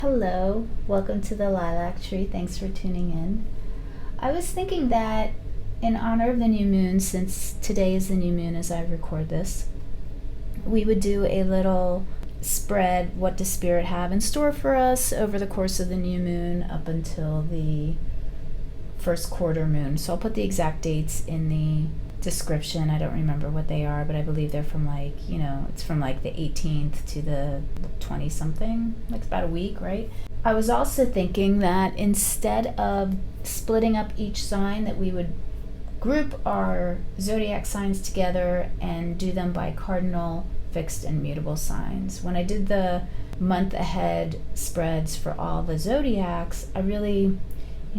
Hello, welcome to the Lilac Tree. Thanks for tuning in. I was thinking that in honor of the new moon, since today is the new moon as I record this, we would do a little spread. What does Spirit have in store for us over the course of the new moon up until the first quarter moon? So I'll put the exact dates in the description. I don't remember what they are, but I believe they're from it's from like the 18th to the 20 something, like about a week, right? I was also thinking that instead of splitting up each sign, that we would group our zodiac signs together and do them by cardinal, fixed, and mutable signs. When I did the month ahead spreads for all the zodiacs, I really,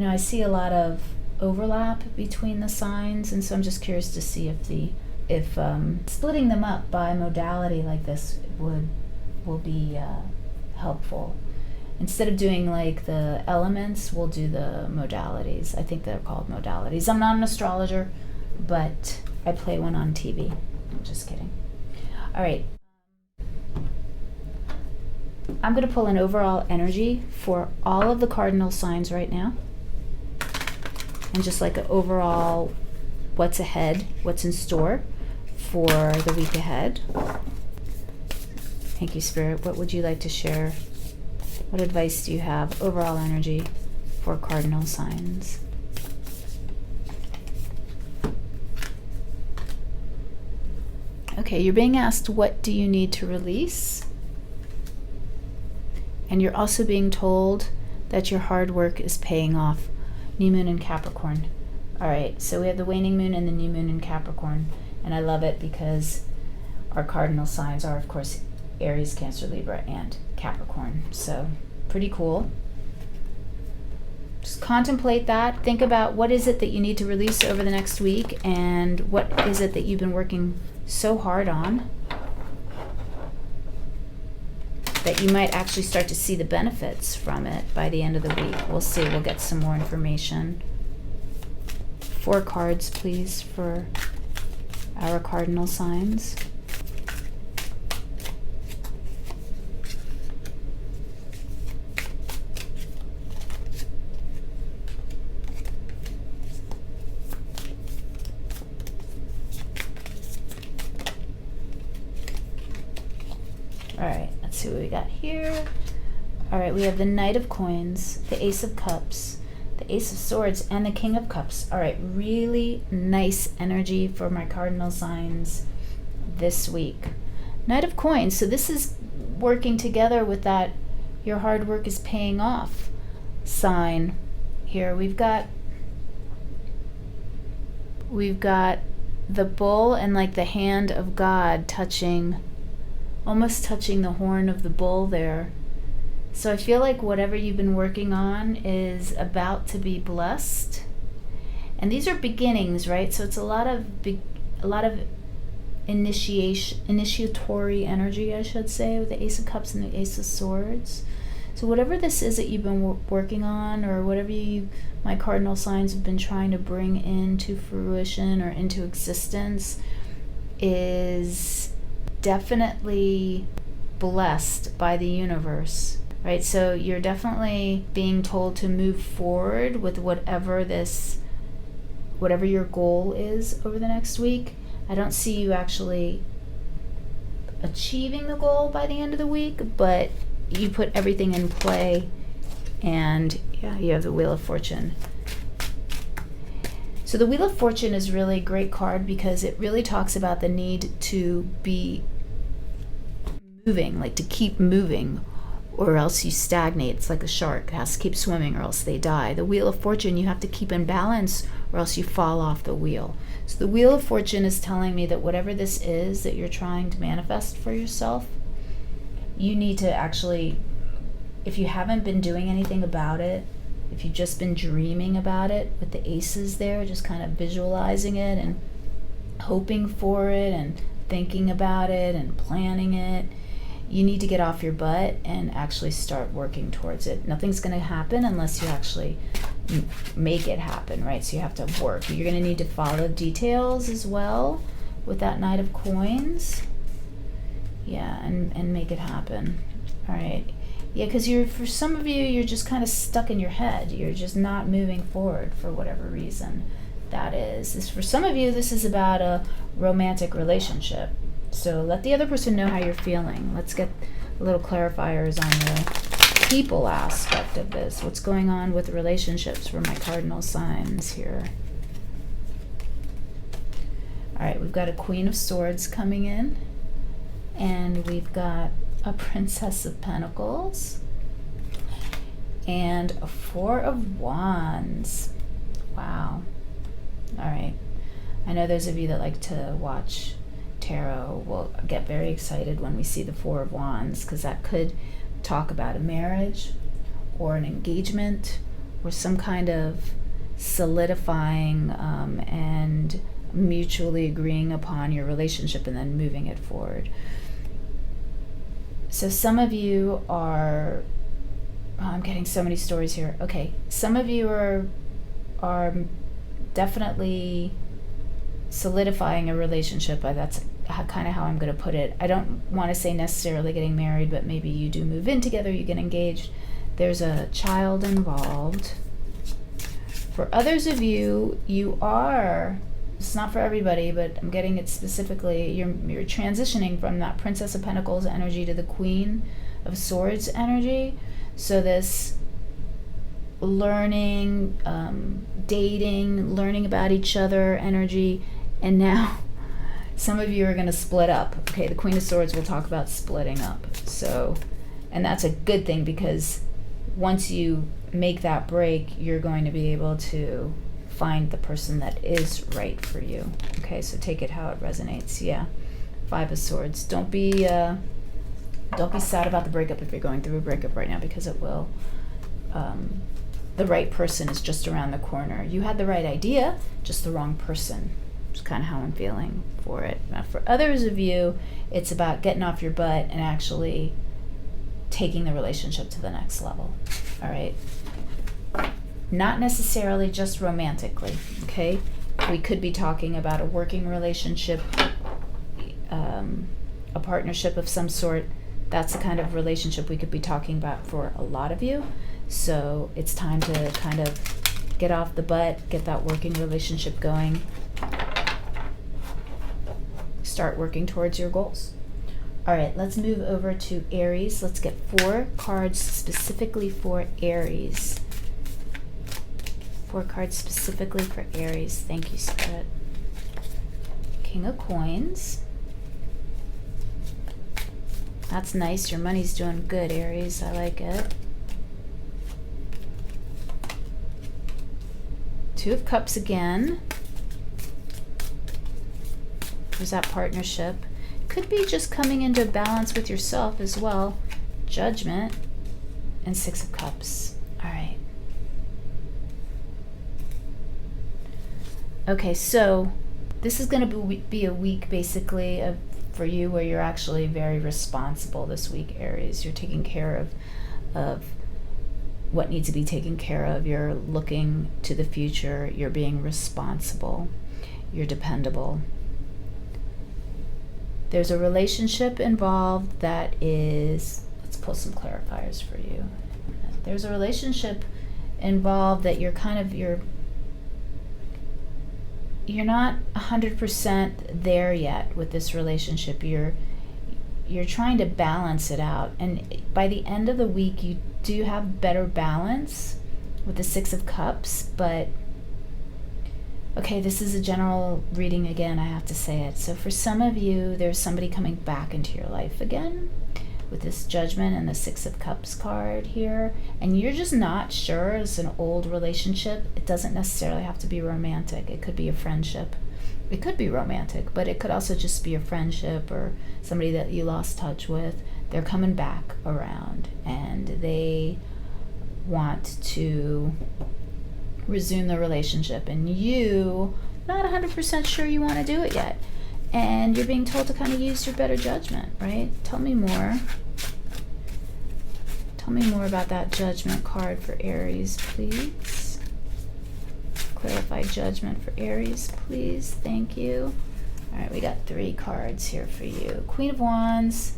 I see a lot of overlap between the signs, and so I'm just curious to see if splitting them up by modality like this will be helpful. Instead of doing like the elements, we'll do the modalities. I think they're called modalities. I'm not an astrologer, but I play one on TV. I'm just kidding. All right. I'm going to pull an overall energy for all of the cardinal signs right now. And just like an overall what's ahead, what's in store for the week ahead. Thank you, Spirit. What would you like to share? What advice do you have? Overall energy for cardinal signs. Okay, you're being asked, what do you need to release? And you're also being told that your hard work is paying off. New moon in Capricorn. All right, so we have the waning moon and the new moon in Capricorn, and I love it because our cardinal signs are, of course, Aries, Cancer, Libra, and Capricorn. So pretty cool. Just contemplate that. Think about what is it that you need to release over the next week, and what is it that you've been working so hard on that you might actually start to see the benefits from it by the end of the week. We'll see. We'll get some more information. 4 cards, please, for our cardinal signs. All right, let's see what we got here. All right, we have the Knight of Coins, the Ace of Cups, the Ace of Swords, and the King of Cups. All right, really nice energy for my cardinal signs this week. Knight of Coins, so this is working together with that your hard work is paying off sign. Here we've got the bull and like the hand of God almost touching the horn of the bull there. So I feel like whatever you've been working on is about to be blessed. And these are beginnings, right? So it's a lot of initiatory energy, I should say, with the Ace of Cups and the Ace of Swords. So whatever this is that you've been working on, or whatever my cardinal signs have been trying to bring into fruition or into existence, is definitely blessed by the universe, right? So you're definitely being told to move forward with whatever your goal is over the next week. I don't see you actually achieving the goal by the end of the week, but you put everything in play, and yeah, you have the Wheel of Fortune. So the Wheel of Fortune is really a great card because it really talks about the need to be moving, like to keep moving, or else you stagnate. It's like a shark, it has to keep swimming or else they die. The Wheel of Fortune, you have to keep in balance or else you fall off the wheel. So the Wheel of Fortune is telling me that whatever this is that you're trying to manifest for yourself, you need to actually, if you haven't been doing anything about it, if you've just been dreaming about it with the aces there, just kind of visualizing it and hoping for it and thinking about it and planning it, you need to get off your butt and actually start working towards it. Nothing's going to happen unless you actually make it happen, right? So you have to work. You're going to need to follow details as well with that Knight of Coins. Yeah, and make it happen. All right. Yeah, because for some of you, you're just kind of stuck in your head. You're just not moving forward for whatever reason that is. For some of you, this is about a romantic relationship. So let the other person know how you're feeling. Let's get a little clarifiers on the people aspect of this. What's going on with relationships for my cardinal signs here? All right, we've got a Queen of Swords coming in, and we've got a Princess of Pentacles, and a Four of Wands. Wow. All right. I know those of you that like to watch tarot will get very excited when we see the Four of Wands, because that could talk about a marriage or an engagement or some kind of solidifying and mutually agreeing upon your relationship and then moving it forward. So some of you are, I'm getting so many stories here. Okay, some of you are definitely solidifying a relationship. That's kind of how I'm going to put it. I don't want to say necessarily getting married, but maybe you do move in together, you get engaged. There's a child involved. For others of you, you are, it's not for everybody, but I'm getting it specifically, you're transitioning from that Princess of Pentacles energy to the Queen of Swords energy. So this learning, dating, learning about each other energy, and now some of you are going to split up. Okay, the Queen of Swords will talk about splitting up. So, and that's a good thing, because once you make that break, you're going to be able to find the person that is right for you. Okay, so take it how it resonates. Yeah, Five of Swords. Don't be sad about the breakup if you're going through a breakup right now, because it will. The right person is just around the corner. You had the right idea, just the wrong person. It's kind of how I'm feeling for it. Now, for others of you, it's about getting off your butt and actually taking the relationship to the next level. All right. Not necessarily just romantically, okay? We could be talking about a working relationship, a partnership of some sort. That's the kind of relationship we could be talking about for a lot of you. So it's time to kind of get off the butt, get that working relationship going, start working towards your goals. All right, let's move over to Aries. Let's get 4 cards specifically for Aries. 4 cards specifically for Aries. Thank you, Spirit. King of Coins. That's nice. Your money's doing good, Aries. I like it. 2 of Cups again. There's that partnership. Could be just coming into balance with yourself as well. Judgment and 6 of Cups. All right. Okay, so this is going to be a week basically for you where you're actually very responsible this week, Aries. You're taking care of what needs to be taken care of. You're looking to the future. You're being responsible. You're dependable. There's a relationship involved that is, let's pull some clarifiers for you. There's a relationship involved that you're not 100% there yet with this relationship. You're trying to balance it out, and by the end of the week you do have better balance with the 6 of Cups. But okay, this is a general reading again, I have to say it. So for some of you, there's somebody coming back into your life again with this Judgment and the 6 of Cups card here, and you're just not sure. It's an old relationship. It doesn't necessarily have to be romantic. It could be a friendship. It could be romantic, but it could also just be a friendship or somebody that you lost touch with. They're coming back around and they want to resume the relationship, and you not 100% sure you want to do it yet, and you're being told to kind of use your better judgment, right? Tell me more about that Judgment card for Aries, please. Clarify Judgment for Aries, please. Thank you. All right, we got 3 cards here for you. Queen of Wands,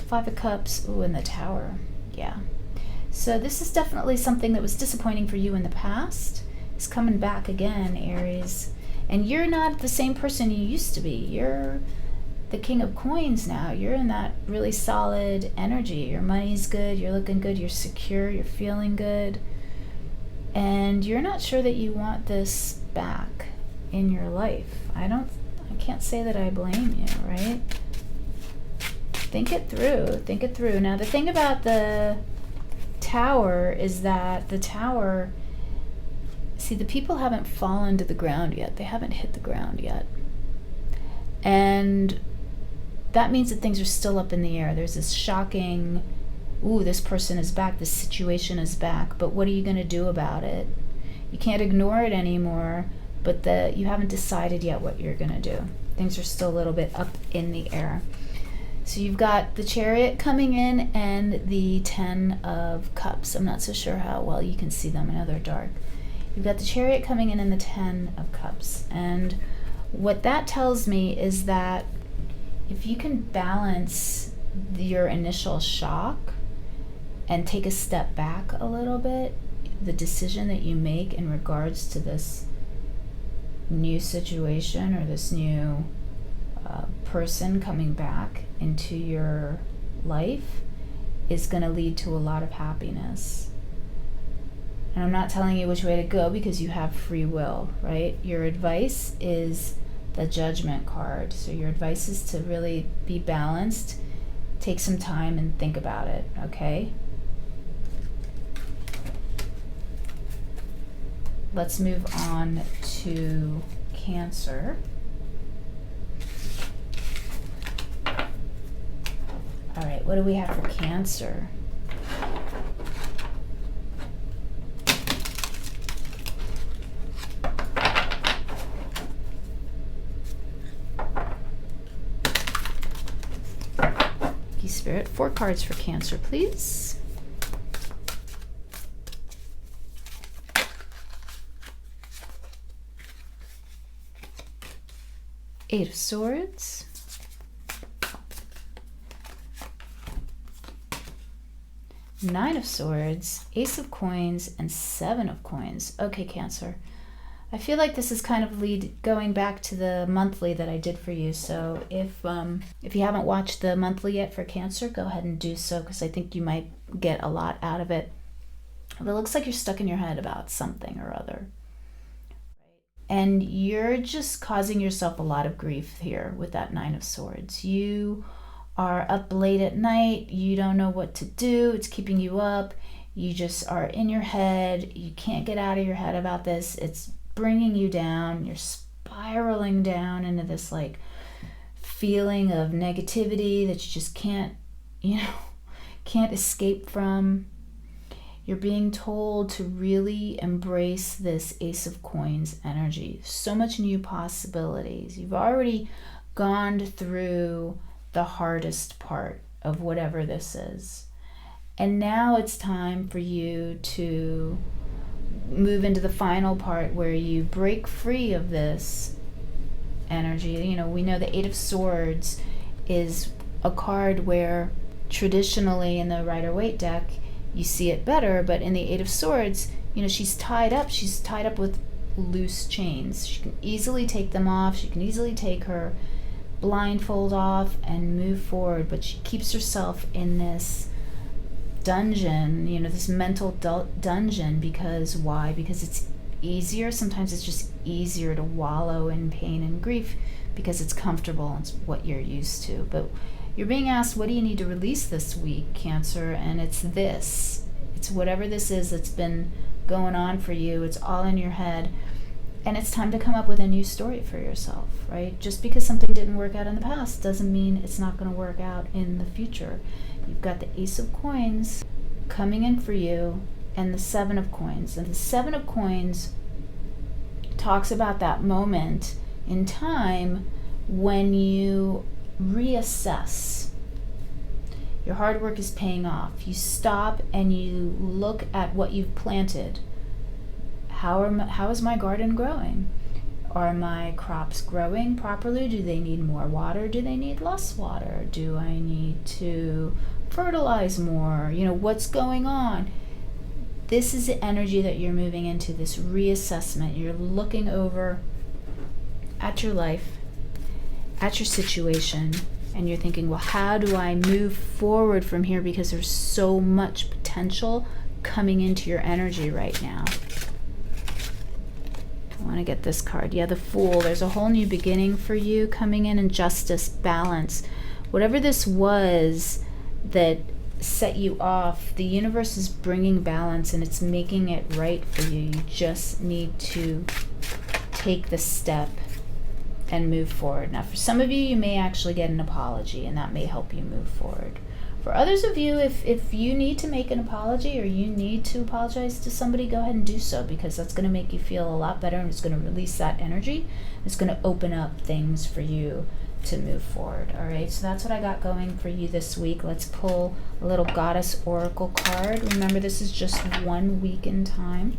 Five of Cups, ooh, and the Tower. Yeah. So this is definitely something that was disappointing for you in the past. It's coming back again, Aries. And you're not the same person you used to be. You're the King of Coins now. You're in that really solid energy. Your money's good, you're looking good, you're secure, you're feeling good. And you're not sure that you want this back in your life. I can't say that I blame you, right? Think it through. Now the thing about the Tower is that the Tower, see, the people haven't fallen to the ground yet. They haven't hit the ground yet. And that means that things are still up in the air. There's this shocking, ooh, this person is back, this situation is back, but what are you going to do about it? You can't ignore it anymore, but you haven't decided yet what you're going to do. Things are still a little bit up in the air. So you've got the Chariot coming in and the Ten of Cups. I'm not so sure how well you can see them. I know they're dark. You've got the Chariot coming in and the Ten of Cups. And what that tells me is that if you can balance your initial shock and take a step back a little bit, the decision that you make in regards to this new situation or this new person coming back into your life is going to lead to a lot of happiness. And I'm not telling you which way to go because you have free will, right? Your advice is the Judgment card. So your advice is to really be balanced, take some time and think about it, okay? Let's move on to Cancer. All right, what do we have for Cancer? Spirit, 4 cards for Cancer, please. Eight of Swords. Nine of Swords, Ace of Coins, and Seven of Coins. Okay, Cancer. I feel like this is kind of going back to the monthly that I did for you. So if you haven't watched the monthly yet for Cancer, go ahead and do so because I think you might get a lot out of it. But it looks like you're stuck in your head about something or other. And you're just causing yourself a lot of grief here with that Nine of Swords. You are up late at night. You don't know what to do. It's keeping you up. You just are in your head. You can't get out of your head about this. It's bringing you down. You're spiraling down into this like feeling of negativity that you just can't escape from. You're being told to really embrace this Ace of Coins energy. So much new possibilities. You've already gone through the hardest part of whatever this is. And now it's time for you to move into the final part where you break free of this energy. You know, we know the Eight of Swords is a card where traditionally in the Rider-Waite deck you see it better, but in the Eight of Swords, you know, she's tied up with loose chains. She can easily take them off. She can easily take her blindfold off and move forward, but she keeps herself in this dungeon, you know, this mental dungeon. Because why? Because it's easier. Sometimes it's just easier to wallow in pain and grief because it's comfortable. It's what you're used to. But you're being asked, what do you need to release this week, Cancer? And it's this. It's whatever this is that's been going on for you. It's all in your head. And it's time to come up with a new story for yourself, right? Just because something didn't work out in the past doesn't mean it's not going to work out in the future. You've got the Ace of Coins coming in for you and the Seven of Coins. And the Seven of Coins talks about that moment in time when you reassess. Your hard work is paying off. You stop and you look at what you've planted. How is my garden growing? Are my crops growing properly? Do they need more water? Do they need less water? Do I need to fertilize more? What's going on? This is the energy that you're moving into, this reassessment. You're looking over at your life, at your situation, and you're thinking, well, how do I move forward from here? Because there's so much potential coming into your energy right now. I want to get this card. Yeah, the Fool. There's a whole new beginning for you coming in, and justice, balance. Whatever this was that set you off, the universe is bringing balance and it's making it right for you. You just need to take the step and move forward. Now, for some of you, you may actually get an apology, and that may help you move forward. For others of you, if you need to make an apology or you need to apologize to somebody, go ahead and do so, because that's going to make you feel a lot better, and it's going to release that energy. It's going to open up things for you to move forward. All right, so that's what I got going for you this week. Let's pull a little Goddess Oracle card. Remember, this is just 1 week in time.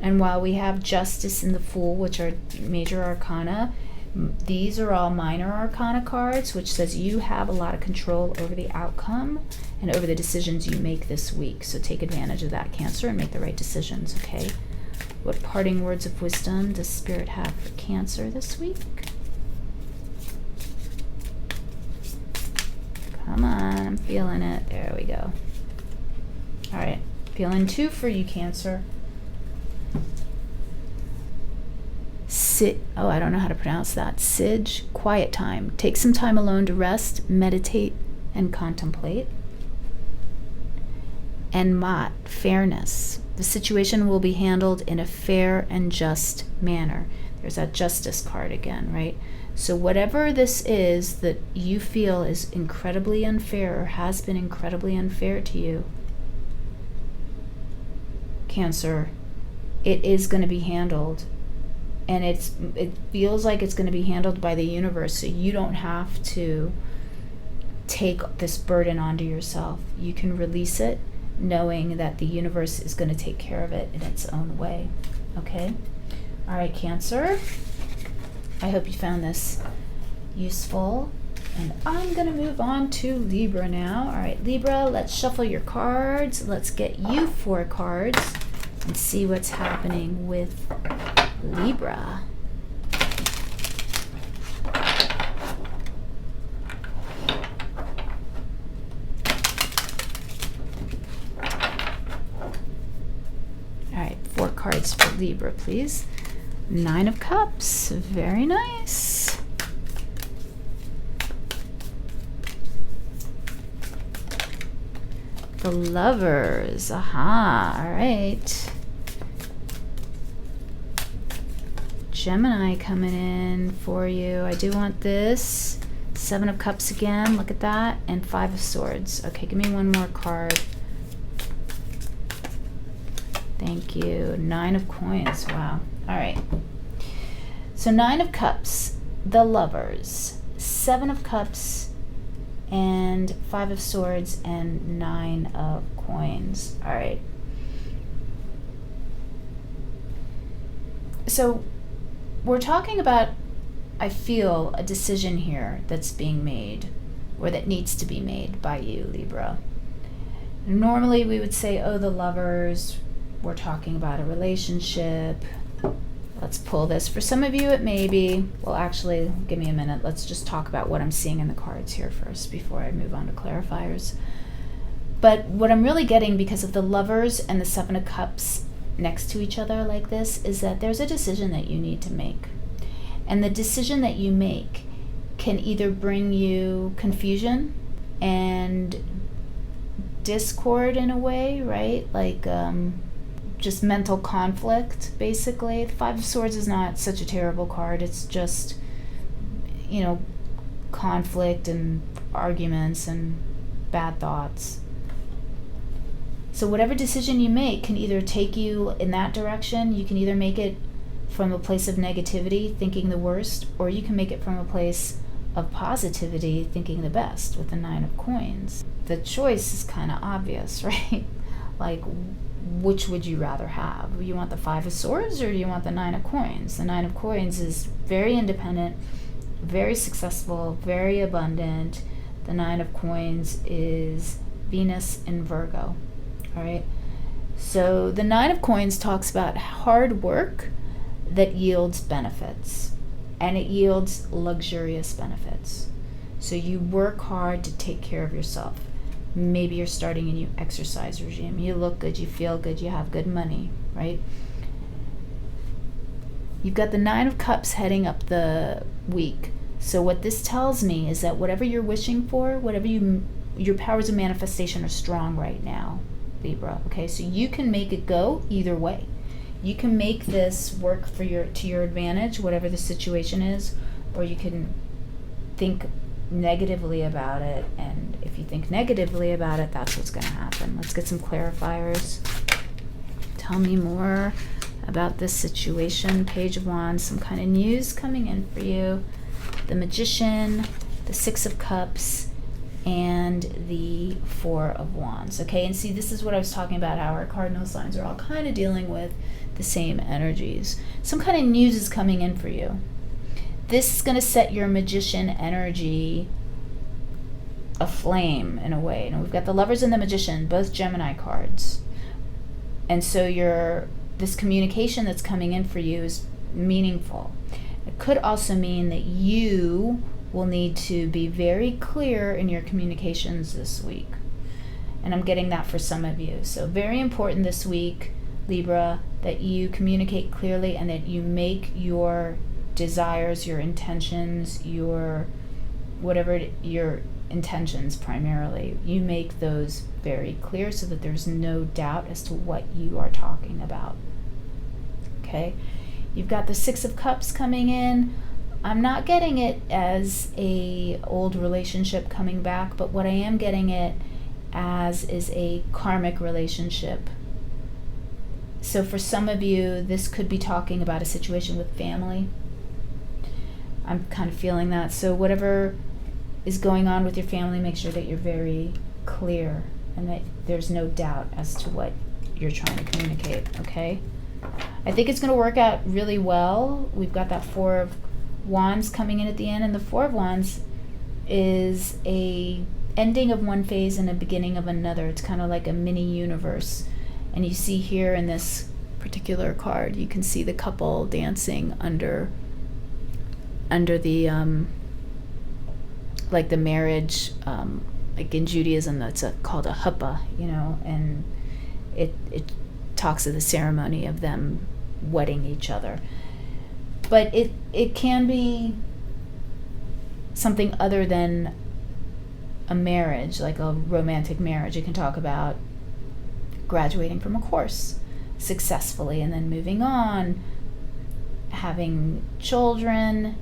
And while we have Justice and the Fool, which are major arcana, these are all minor arcana cards, which says you have a lot of control over the outcome and over the decisions you make this week. So take advantage of that, Cancer, and make the right decisions, okay? What parting words of wisdom does Spirit have for Cancer this week? Come on, I'm feeling it. There we go. All right, feeling 2 for you, Cancer. I don't know how to pronounce that. Sige, quiet time. Take some time alone to rest, meditate, and contemplate. And Mat, fairness. The situation will be handled in a fair and just manner. There's that Justice card again, right? So whatever this is that you feel is incredibly unfair or has been incredibly unfair to you, Cancer, it is going to be handled. And it feels like it's going to be handled by the universe, so you don't have to take this burden onto yourself. You can release it knowing that the universe is going to take care of it in its own way. Okay? All right, Cancer. I hope you found this useful. And I'm going to move on to Libra now. All right, Libra, let's shuffle your cards. Let's get you 4 cards and see what's happening with Libra. All right, 4 cards for Libra, please. 9 of Cups, very nice. The Lovers, aha, all right. Gemini coming in for you. I do want this. 7 of Cups again, look at that, and 5 of Swords. Okay, give me one more card. Thank you. 9 of Coins, wow. All right. So 9 of Cups, the Lovers, 7 of Cups, and 5 of Swords, and 9 of Coins. All right. So we're talking about, I feel, a decision here that's being made, or that needs to be made by you, Libra. Normally we would say, oh, the Lovers, we're talking about a relationship. Let's pull this. For some of you it may be, well, actually, give me a minute. Let's just talk about what I'm seeing in the cards here first before I move on to clarifiers. But what I'm really getting, because of the Lovers and the 7 of Cups next to each other like this, is that there's a decision that you need to make. And the decision that you make can either bring you confusion and discord in a way, right? Like just mental conflict, basically. The 5 of Swords is not such a terrible card. It's just, conflict and arguments and bad thoughts. So whatever decision you make can either take you in that direction. You can either make it from a place of negativity, thinking the worst, or you can make it from a place of positivity, thinking the best, with the 9 of Coins. The choice is kind of obvious, right? Like, which would you rather have? You want the 5 of Swords, or do you want the 9 of Coins? The 9 of Coins is very independent, very successful, very abundant. The 9 of Coins is Venus in Virgo. All right. So the 9 of Coins talks about hard work that yields benefits, and it yields luxurious benefits. So you work hard to take care of yourself. Maybe you're starting a new exercise regime. You look good, you feel good, you have good money, right? You've got the 9 of Cups heading up the week. So what this tells me is that whatever you're wishing for, your powers of manifestation are strong right now, Libra. Okay, so you can make it go either way. You can make this work to your advantage, whatever the situation is, or you can think negatively about it, and if you think negatively about it, that's what's going to happen. Let's get some clarifiers. Tell me more about this situation. Page of Wands, some kind of news coming in for you. The Magician, the 6 of Cups, and the 4 of Wands. Okay, and see, this is what I was talking about, how our cardinal signs are all kind of dealing with the same energies. Some kind of news is coming in for you. This is going to set your Magician energy aflame in a way. And we've got the Lovers and the Magician, both Gemini cards. And so this communication that's coming in for you is meaningful. It could also mean that you will need to be very clear in your communications this week. And I'm getting that for some of you. So very important this week, Libra, that you communicate clearly and that you make your desires, your intentions, your intentions primarily, you make those very clear so that there's no doubt as to what you are talking about. Okay, you've got the 6 of Cups coming in. I'm not getting it as a old relationship coming back, but what I am getting it as is a karmic relationship. So for some of you, this could be talking about a situation with family. I'm kind of feeling that. So whatever is going on with your family, make sure that you're very clear and that there's no doubt as to what you're trying to communicate, okay? I think it's going to work out really well. We've got that 4 of Wands coming in at the end, and the 4 of Wands is a ending of one phase and a beginning of another. It's kind of like a mini universe. And you see here in this particular card, you can see the couple dancing under the like the marriage, like in Judaism, that's called a huppah, and it talks of the ceremony of them wedding each other. But it can be something other than a marriage, like a romantic marriage. It can talk about graduating from a course successfully and then moving on, having children,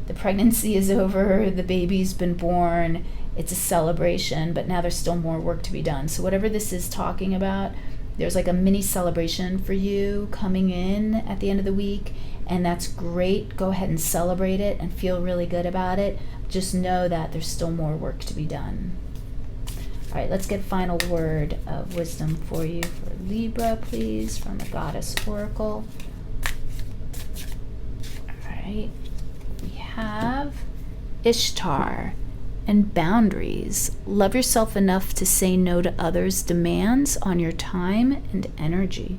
the pregnancy is over, the baby's been born, it's a celebration, but now there's still more work to be done. So whatever this is talking about, there's like a mini celebration for you coming in at the end of the week, and that's great. Go ahead and celebrate it and feel really good about it. Just know that there's still more work to be done. All right, let's get final word of wisdom for you for Libra, please, from the Goddess Oracle. All right. We have Ishtar and boundaries. Love yourself enough to say no to others' demands on your time and energy.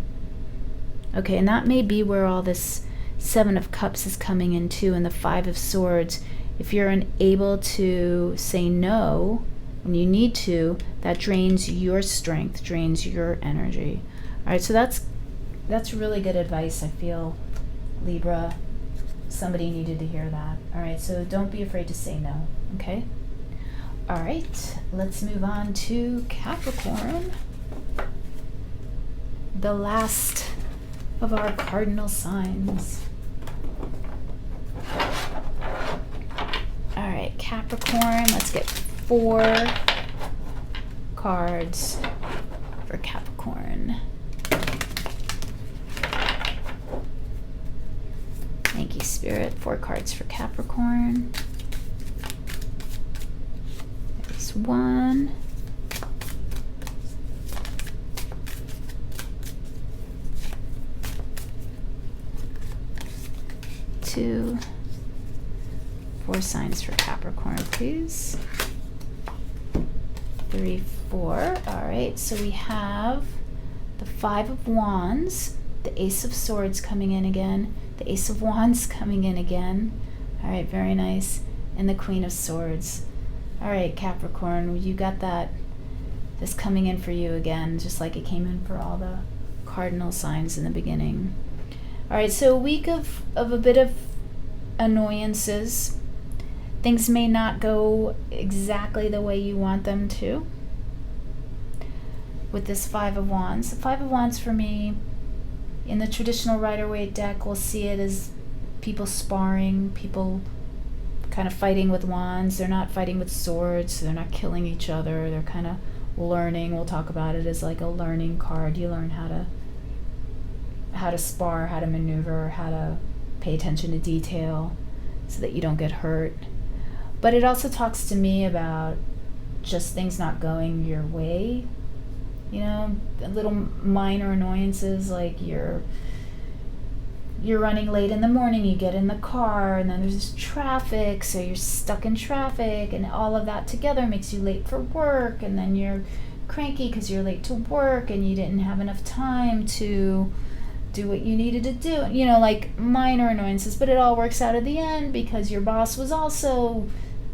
Okay, and that may be where all this 7 of Cups is coming in too, and the 5 of Swords. If you're unable to say no when you need to, that drains your strength, drains your energy. All right, so that's really good advice, I feel, Libra. Somebody needed to hear that. All right, so don't be afraid to say no, okay? All right, let's move on to Capricorn, the last of our cardinal signs. All right, Capricorn, let's get 4 cards for Capricorn. Thank you, Spirit. 4 cards for Capricorn. There's 1. 2. 4 signs for Capricorn, please. 3, 4. All right, so we have the 5 of Wands, the Ace of Swords coming in again, the Ace of Wands coming in again. All right, very nice. And the Queen of Swords. All right, Capricorn, you got that. This coming in for you again, just like it came in for all the cardinal signs in the beginning. All right, so a week of a bit of annoyances. Things may not go exactly the way you want them to. With this 5 of Wands. The 5 of Wands for me, in the traditional Rider-Waite deck, we'll see it as people sparring, people kind of fighting with wands. They're not fighting with swords, so they're not killing each other. They're kind of learning. We'll talk about it as like a learning card. You learn how to spar, how to maneuver, how to pay attention to detail so that you don't get hurt. But it also talks to me about just things not going your way. You know, little minor annoyances, like you're running late in the morning, you get in the car, and then there's this traffic, so you're stuck in traffic, and all of that together makes you late for work, and then you're cranky because you're late to work, and you didn't have enough time to do what you needed to do. You know, like minor annoyances, but it all works out at the end because your boss was also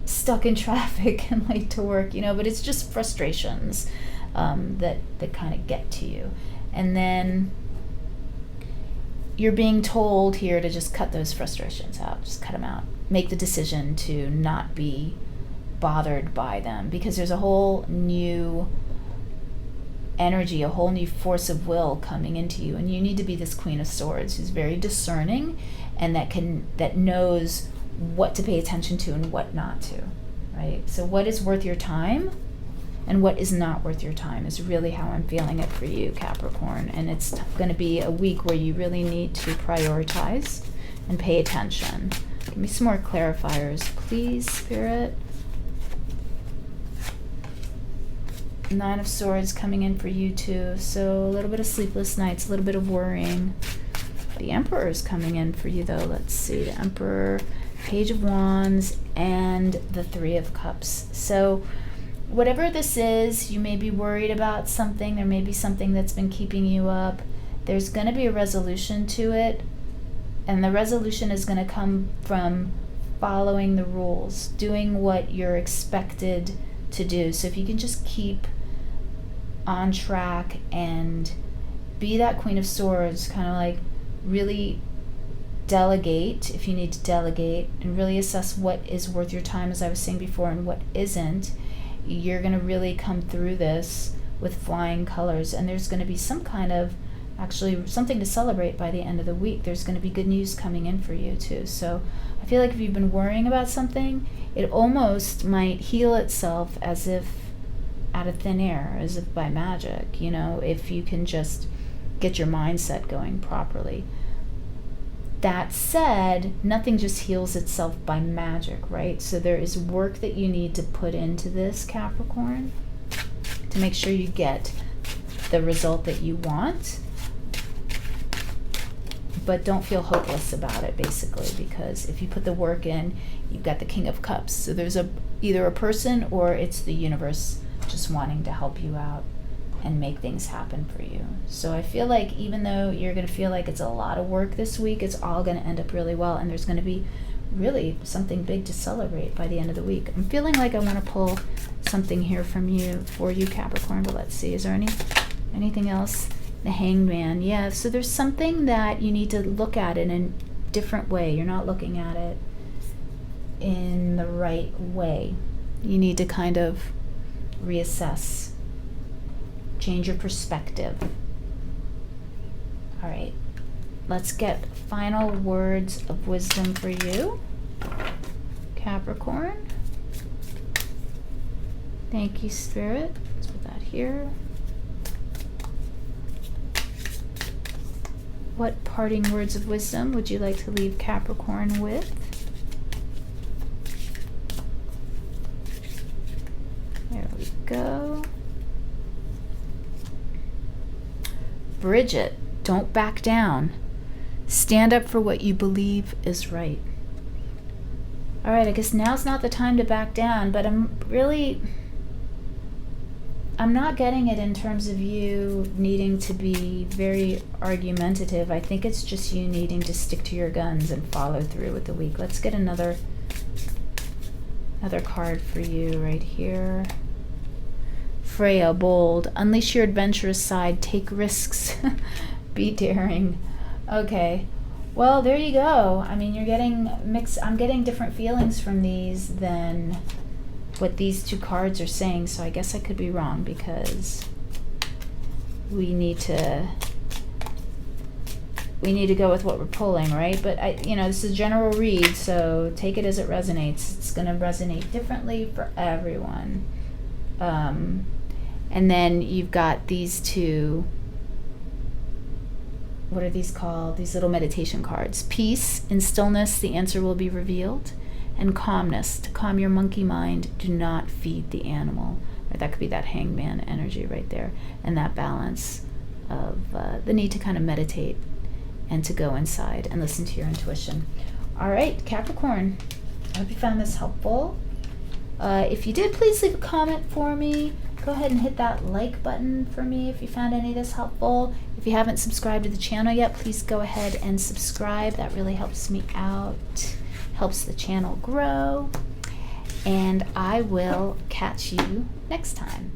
stuck in traffic and late to work, you know, but it's just frustrations that kind of get to you. And then you're being told here to just cut those frustrations out, just cut them out. Make the decision to not be bothered by them, because there's a whole new energy, a whole new force of will coming into you, and you need to be this Queen of Swords who's very discerning and that knows what to pay attention to and what not to, right? So what is worth your time and what is not worth your time is really how I'm feeling it for you, Capricorn. And it's going to be a week where you really need to prioritize and pay attention. Give me some more clarifiers, please, Spirit. 9 of Swords coming in for you too. So a little bit of sleepless nights, a little bit of worrying. The Emperor is coming in for you though. Let's see, the Emperor, Page of Wands, and the 3 of Cups. So whatever this is, you may be worried about something. There may be something that's been keeping you up. There's going to be a resolution to it, and the resolution is going to come from following the rules, doing what you're expected to do. So if you can just keep on track and be that Queen of Swords, kind of like really delegate if you need to delegate, and really assess what is worth your time, as I was saying before, and what isn't, you're going to really come through this with flying colors. And there's going to be some kind of, actually something to celebrate by the end of the week. There's going to be good news coming in for you too. So I feel like if you've been worrying about something, it almost might heal itself as if out of thin air, as if by magic, you know, if you can just get your mindset going properly. That said, nothing just heals itself by magic, right? So there is work that you need to put into this, Capricorn, to make sure you get the result that you want. But don't feel hopeless about it, basically, because if you put the work in, you've got the King of Cups. So there's either a person or it's the universe just wanting to help you out and make things happen for you. So I feel like even though you're going to feel like it's a lot of work this week, it's all going to end up really well, and there's going to be really something big to celebrate by the end of the week. I'm feeling like I want to pull something here from you, for you, Capricorn, but let's see. Is there anything else? The Hanged Man. Yeah, so there's something that you need to look at in a different way. You're not looking at it in the right way. You need to kind of reassess, change your perspective. All right, let's get final words of wisdom for you, Capricorn. Thank you, Spirit. Let's put that here. What parting words of wisdom would you like to leave Capricorn with? There we go. Bridget, don't back down. Stand up for what you believe is right. All right, I guess now's not the time to back down, but I'm not getting it in terms of you needing to be very argumentative. I think it's just you needing to stick to your guns and follow through with the week. Let's get another card for you right here. Freya, bold. Unleash your adventurous side. Take risks. Be daring. Okay. Well, there you go. I mean, you're getting mixed. I'm getting different feelings from these than what these two cards are saying, so I guess I could be wrong, because we need to go with what we're pulling, right? But this is a general read, so take it as it resonates. It's going to resonate differently for everyone. And then you've got these two, what are these called? These little meditation cards. Peace, in stillness the answer will be revealed. And calmness, to calm your monkey mind, do not feed the animal. Or that could be that hangman energy right there. And that balance of the need to kind of meditate and to go inside and listen to your intuition. All right, Capricorn, I hope you found this helpful. If you did, please leave a comment for me. Go ahead and hit that like button for me if you found any of this helpful. If you haven't subscribed to the channel yet, please go ahead and subscribe. That really helps me out, helps the channel grow. And I will catch you next time.